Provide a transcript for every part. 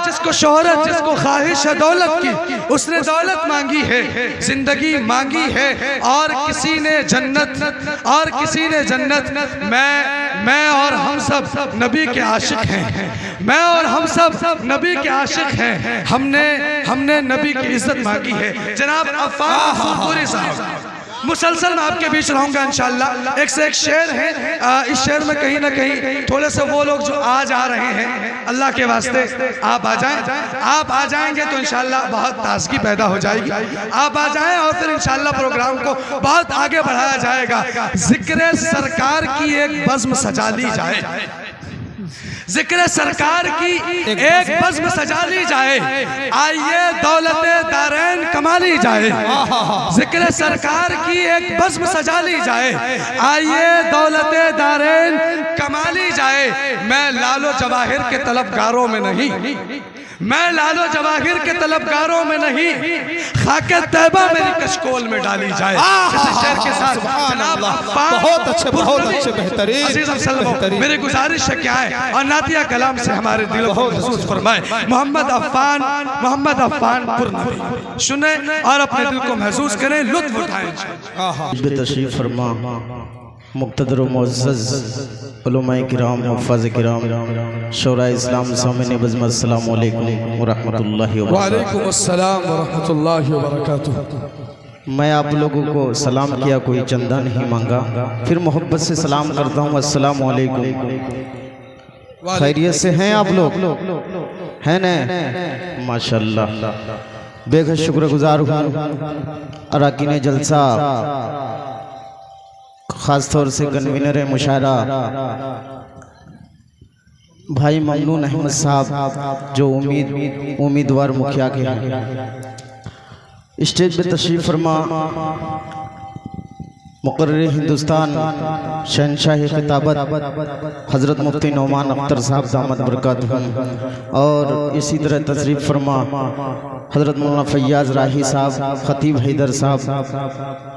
जिसको शोहरत, जिसको ख्वाहिश है दौलत की, उसने दौलत मांगी है, जिंदगी मांगी है, और किसी ने जन्नत, और किसी ने जन्नत। मैं और हम सब नबी के आशिक हैं, मैं और हम सब नबी के आशिक हैं। हमने नबी की इज्जत मांगी है। जनाब अफ़ान फुरपुरी साहब, मुसलसल मैं आपके बीच रहूंगा इंशाअल्लाह। एक से एक शेर है, इस शेर में कहीं ना कहीं थोड़े से वो लोग जो आज आ रहे हैं, अल्लाह के वास्ते आप आ जाएं। आप आ जाएंगे तो इंशाअल्लाह बहुत ताजगी पैदा हो जाएगी। आप आ जाएं और फिर इंशाअल्लाह प्रोग्राम को बहुत आगे बढ़ाया जाएगा। जिक्र सरकार की एक बज़्म सजा ली जाए, जिक्र सरकार की एक बज़्म सजा ली जाए, आइए दौलते दारैन कमा ली जाए। जिक्र सरकार की एक बज़्म सजा ली जाए, आइए दौलते दारैन कमा ली जाए। मैं लालो जवाहिर के तलबगारों में नहीं, मैं लालो जवाहिर के तलबगारों में नहीं, खाके तैबा मेरी कशकोल में डाली जाए। शेर के साथ जनाब बहुत अच्छे बेहतरीन। मेरी गुजारिश है क्या है, और नातिया कलाम से हमारे दिलों को महसूस फरमाए। मोहम्मद अफ़ान पुरनवी सुने और अपने दिल को महसूस करें, लुत्फ उठाएं। तशरीफ फरमा मुक़्तदर व मुअज़्ज़ज़ उलमाए किराम, हुफ़्फ़ाज़ किराम, शोराए इस्लाम, सामिन बज़्म, अस्सलामु अलैकुम व रहमतुल्लाहि व बरकातुहू। वालेकुम अस्सलाम व रहमतुल्लाहि व बरकातुहू। मैं आप लोगों को सलाम किया, कोई चंदा नहीं मांगा, फिर मोहब्बत से सलाम करता हूँ, अस्सलामु अलैकुम। खैरियत से हैं आप लोग? हैं न? माशाअल्लाह। बेहद शुक्रगुजार हूँ अराकीन जलसा, ख़ास तौर से कन्वीनर मुशायरा भाई ममनून अहमद साहब, जो उम्मीदवार मुखिया के हैं। स्टेज पे तशरीफ़ फरमा मुक़र्रिर हिंदुस्तान, शहंशाह खिताबत हज़रत मुफ्ती नौमान अख्तर साहब दामद बरकातुहू, और इसी तरह तशरीफ़ फरमा हज़रत मौलाना फैयाज़ राही साहब, ख़तीब हैदर साहब,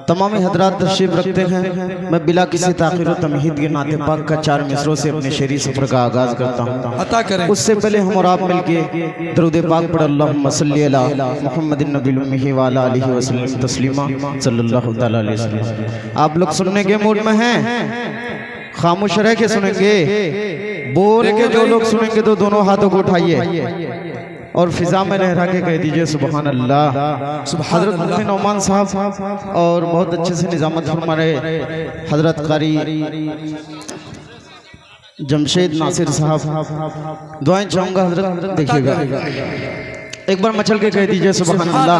तमाम हज़रात तशरीफ़ रखते हैं। मैं बिला किसी ताख़ीर व तमहीद के नाते पाक का 4 मिसरों से अपने शेरी सफ़र का आगाज़ करता हूँ। उससे पहले हम और आप मिलके दरूद पाक पढ़, अल्लाहुम्मा सल्ली अला मुहम्मदिन नबिल उम्मी व अला आलिहि व सल्लम तस्लीमा सल्लल्लाहु तआला अलैहि वसल्लम। आप लोग सुनने के मूड में हैं? खामोश रह के सुनेंगे? बोल के जो लोग सुनेंगे तो दोनों हाथों को उठाइए और फिजा में लहरा के कह दीजिए सुबहान अल्लाह। हज़रत मुफ्ती नौमान साहब और बहुत अच्छे से निज़ामत फरमा रहे हज़रत कारी जमशेद नासिर साहब, दुआएं चाहूँगा हज़रत, देखिएगा एक बार मचल के कह दीजिए सुबहान अल्लाह।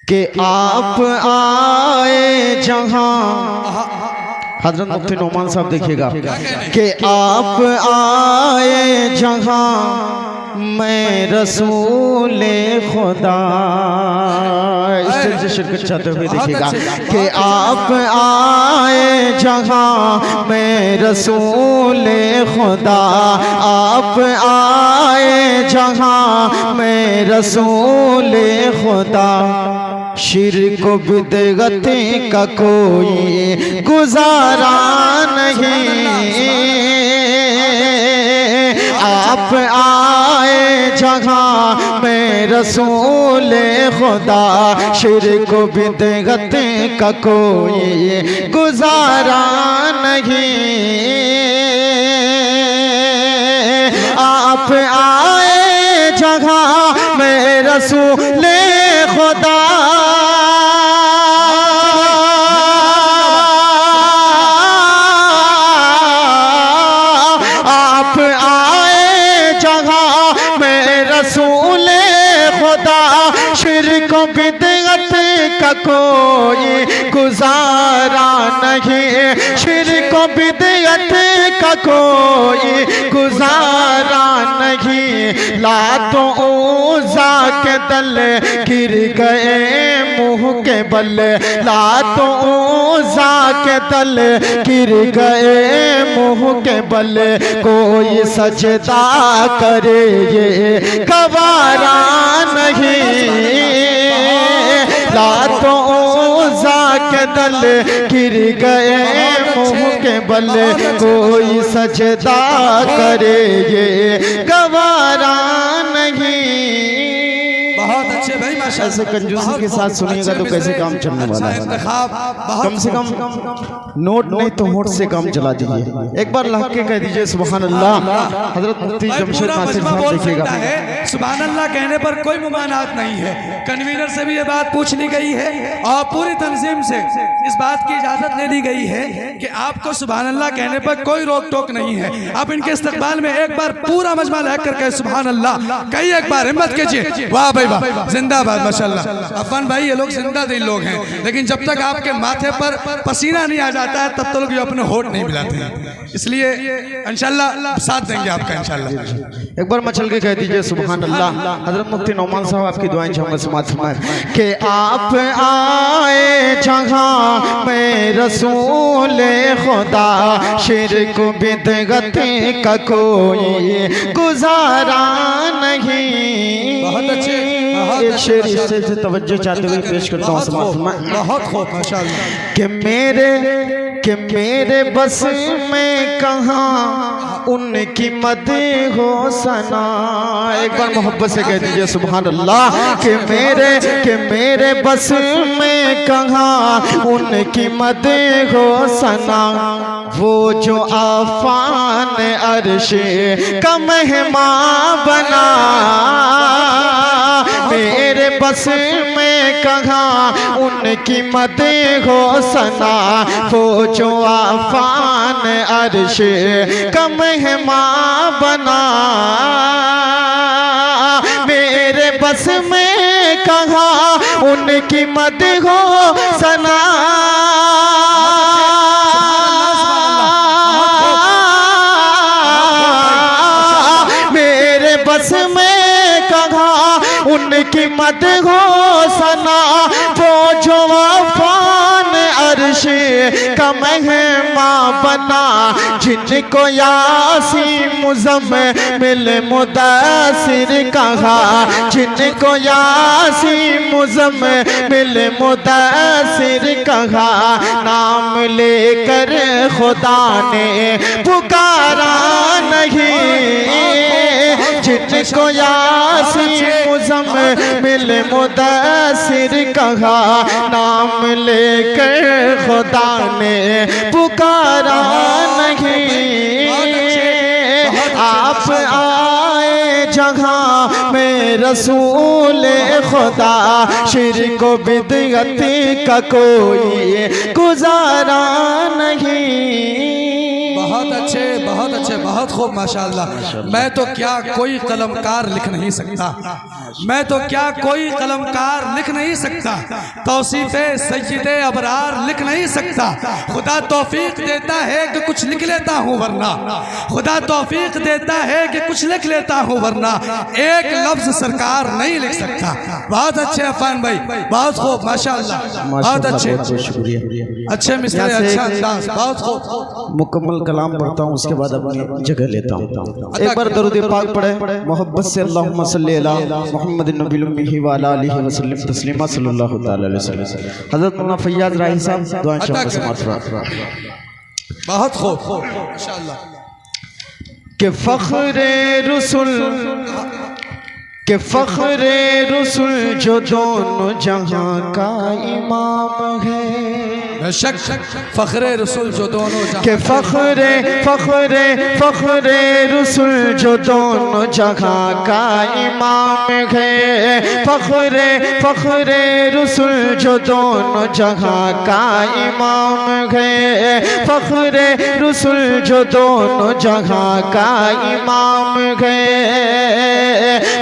कि आप आए जहां, हज़रत मुफ्ती नौमान साहब देखिएगा, कि आप आए जहां मैं रसूले खुदा, इससे शिरकत चाहते हुए देखिएगा, कि आप आए जहां मैं रसूले खुदा, आप आए जहां मैं रसूले खुदा, शिर्क बिदअत का कोई गुजारा नहीं। आप आए जहाँ मैं रसूले खुदा, शिर्क बिदअत का कोई गुजारा नहीं। आप आए जहाँ मैं रसूले खुदा, आप आए जहाँ मैं रसूले खुदा, शिर्क बिदअत का कोई गुजारा नहीं। शिर्क बिदअत का कोई गुजारा नहीं। लातों ऊज़ा के दल गिर गए मुँह के बल, लातों ऊज़ा के दल गिर गए मुँह के बल, कोई सजदा करे ये गवारा नहीं। लातों ऊज़ा के दल गिर गए मुँह के बल, कोई सजदा करे ये ऐसे कंजूसी के साथ सुनिएगा तो कैसे काम चलने वाला है। कम से कम नोट नहीं तो होठ से काम चला दीजिए। एक बार लग के कह दीजिए सुभान अल्लाह। हजरत मुफ्ती जमशेद नासिर साहब देखिएगा। सुभान अल्लाह कहने पर कोई मुमानात नहीं है। कन्वीनर से भी ये बात पूछ ली गई है और पूरी तंजीम से इस बात की इजाजत ले दी गई है कि आपको सुभान अल्लाह कहने पर कोई रोक टोक नहीं है। आप इनके इस्तकबाल में एक बार पूरा मजमा लग कर कहे सुभान अल्लाह। कई एक बार हिम्मत कीजिए। वाह भाई वाह, जिंदाबाद माशाल्लाह। अफान भाई ये लोग जिंदा दिल लोग हैं, लेकिन जब तक आपके माथे पर पसीना नहीं आ जाता है तब तक लोग अपने होठ नहीं मिलाते हैं। इसलिए इंशाल्लाह साथ देंगे आपका इंशाल्लाह। एक बार मचल के कह दीजिए सुभान अल्लाह। हजरत मुफ्ती नौमान साहब आपकी दुआएं चाहूंगा समाज फरमाएं कि आप आए जहां में रसूल खुदा शिरक बिदअत का कोई गुजारा नहीं। बहुत अच्छे एक शेर से तवज्जो चाहते हुए पेश करता हूँ समाज फरमाएं। बहुत खूब माशाल्लाह। कि मेरे बस में कहाँ उनकी मद हो सना। एक बार मोहब्बत से कह दीजिए सुभान अल्लाह। कि मेरे बस में कहाँ उनकी मद हो सना। वो जो आफान अर्श का मेहमान बना। मेरे बस में कहाँ उनकी मद हो सना। वो जो आफान अर्श का मेहमान बना। मेरे बस में कहाँ उनकी मद हो सना। मेरे बस में कहाँ उनकी मद हो सना। वो जो आफान अर्श का मेहमान बना। जिनको यासी मुज़म्मिल मुदासिर कहा। जिनको यासी मुज़म्मिल मुदासिर कहा। नाम लेकर खुदा ने पुकारा नहीं। जिनको यासी मुज़म्मिल मुदासिर कहा। नाम लेकर खुदा ने पुकारा नहीं। आप आए जहाँ में रसूल खुदा शिरक बिदअत का कोई गुजारा नहीं। बहुत अच्छे बहुत अच्छे बहुत खूब माशाल्लाह। मैं तो क्या कोई कलमकार लिख नहीं सकता। मैं तो क्या कोई कलमकार लिख नहीं सकता। तौसीफ़े सय्यदे अबरार लिख नहीं सकता। खुदा तौफीक देता है कि कुछ लिख लेता हूँ वरना। खुदा तौफीक देता है कि कुछ लिख लेता हूँ वरना एक लफ्ज सरकार नहीं लिख सकता। बहुत अच्छे अफान भाई, बहुत खूब माशाल्लाह, बहुत अच्छे, अच्छे मिसरे, अच्छा अंदाज, बहुत खूब। मुकम्मल कलाम पढ़ता हूँ उसके बाद अपनी जगह लेता हूँ। एक बार दरूद पाक पढ़े मोहब्बत से। अल्लाहुम्मा सल्ली अला मुहम्मद नबील उम्मी व अला आलिहि वसल्लम तस्लीमा सल्लल्लाहु तआला अलैहि वसल्लम। हजरत मौलाना फैयाज राही साहब दुआ चाहूंगा। बहुत खूब माशाल्लाह। के फ़ख्रे रसूल जो दोनों जहां का इमाम है। बेशक फ़ख्रे रसूल जो दोनों जहां के फ़ख्रे रसूल जो दोनों जहां का इमाम है। फ़ख्रे रसूल जो दोनों जहां का इमाम है। फ़ख्रे रसूल जो दोनों जहां का इमाम है।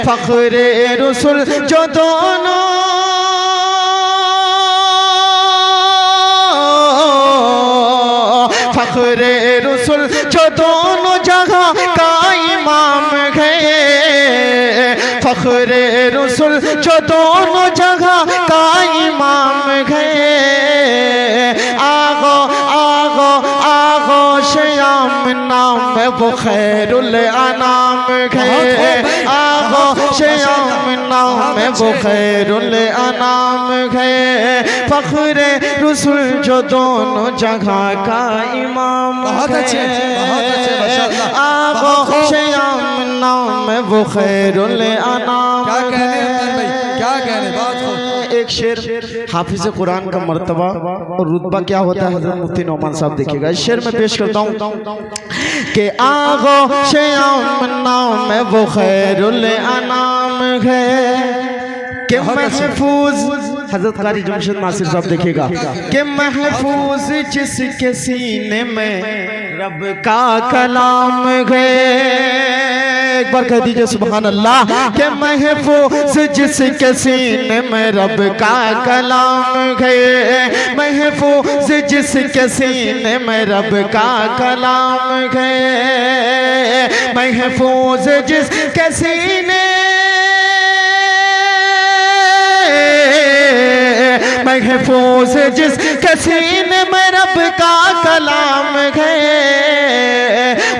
फ़ख्रे रसूल जो दोनों फ़ख्रे रसूल जो दोनों जगह का इमाम है। फ़ख्रे रसूल जो दोनों जगह का इमाम है। आगो आगो आगो श्याम नाम वो खैरुल अनाम है। आगो श्याम नाम वो खैरुल अनाम है। फ़ख्रे रसूल जो दोनों जगह का इमाम है। बहुत अच्छे माशाल्लाह। आगो श्याम नाम वो खैरुल अनाम क्या कहने है। क्या कहने बात हो। एक शेर हाफिज कुरान का मर्तबा और रुतबा क्या होता है हजरत मुफ्ती नौमान साहब देखिएगा। इस शेर में पेश करता हूँ कि आगोश नाम में वो खैरुल अनाम है कि महफूज हजरत कारी जमशेद नासिर साहब देखिएगा कि महफूज जिसके सीने में रब का कलाम है। एक बार कह दीजिए सुभान अल्लाह कि महफूज जिसके सीने में रब का कलाम है। महफूज जिसके सीने में रब का कलाम है। महफूज जिसके सीने महफूज जिसके सीने में रब का कलाम है।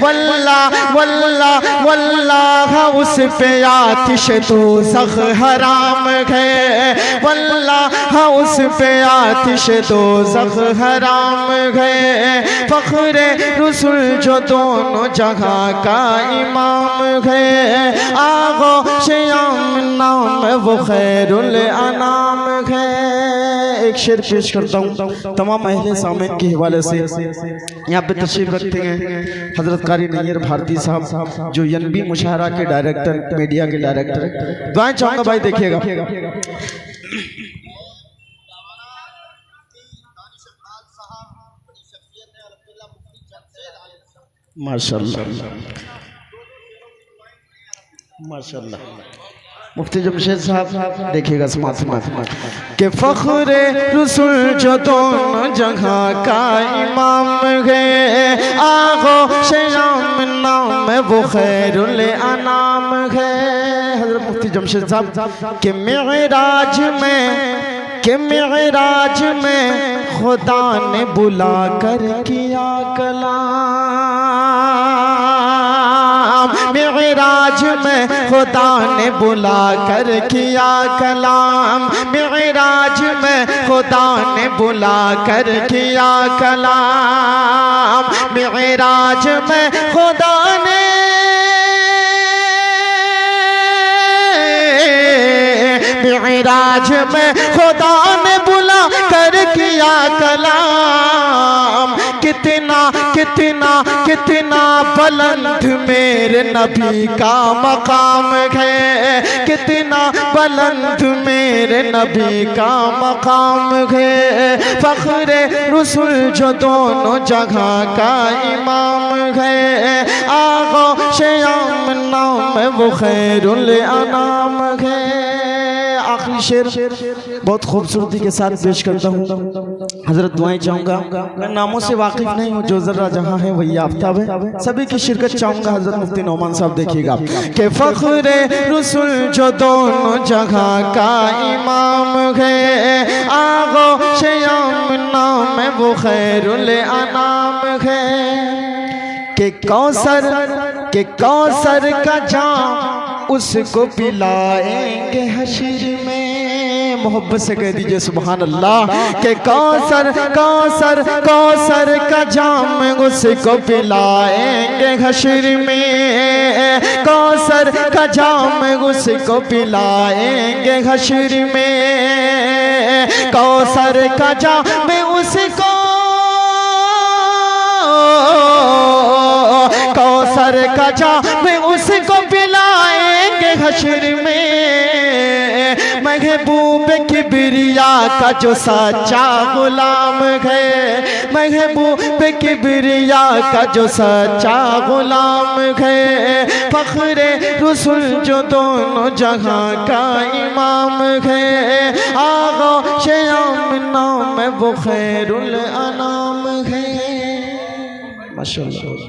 वल्लाह वल्लाह वल्लाह उस पे आतिश दोज़ख हराम है। वल्लाह उस पे आतिश दोज़ख हराम है। फ़ख्रे रसूल जो दोनों जगह का इमाम है। आगोश नाम वो खैरुल अनाम है। एक शेर पेश करता हूँ तमाम अहले सामईन के हवाले से। यहाँ पे तशरीफ रखते हैं हजरत कारी नैयर भारती साहब जो यनबी मुशाहरा के डायरेक्टर, मीडिया के डायरेक्टर। दुआएं चाहूँगा भाई देखिएगा। माशाअल्लाह माशाअल्लाह। मुफ्ती जमशेद साहब देखिएगा समात के फ़ख्रे रसूल जो दोनों जगह का इमाम है। आगोश नाम वो खैरुल अनाम है। हज़रत मुफ्ती जमशेद साहब के मिअराज में खुदा ने बुला कर किया कलाम। मिअराज में खुदा ने बुला कर किया कलाम। मिअराज में खुदा ने बुला कर किया कलाम। मिअराज में खुदा ने मिअराज में खुदा ने बुला कर किया कलाम। कितना कितना कितना बुलंद मेरे नबी का मकाम है। कितना बुलंद मेरे नबी का मकाम है। फ़ख्रे रसूल जो दोनों जगह का इमाम है। आगोश नाम वो खैरुल अनाम है। आखिरी शेर बहुत खूबसूरती के साथ पेश करता हूँ। हजरत दुआएं चाहूँगा। मैं नामों से वाकिफ नहीं हूँ, जो जर्रा जहाँ है वही आफ्ताब है। सभी की शिरकत चाहूँगा। हजरत मुफ्ती नौमान साहब देखिएगा कि फ़ख्रे रसूल जो दोनों जगह का इमाम है। आगोश नाम वो खैरुल अनाम है। कि कौसर का जाम उसको पिलाएंगे हश्र में। मोहब्बत से कह दीजिए सुभान अल्लाह कि कौसर का जाम उसको पिलाएंगे हश्र में। कौसर का जाम उसको पिलाएंगे हश्र में। कौसर का जाम उसको कौसर का जाम उसको पिलाएंगे हश्र में। महबूब किबरिया का जो सच्चा गुलाम है। महबूब किबरिया का जो सच्चा गुलाम है। फ़ख्रे रसूल जो दोनों जगह का इमाम है। आगोश नाम वो खैरुल अनाम है। माशाअल्लाह।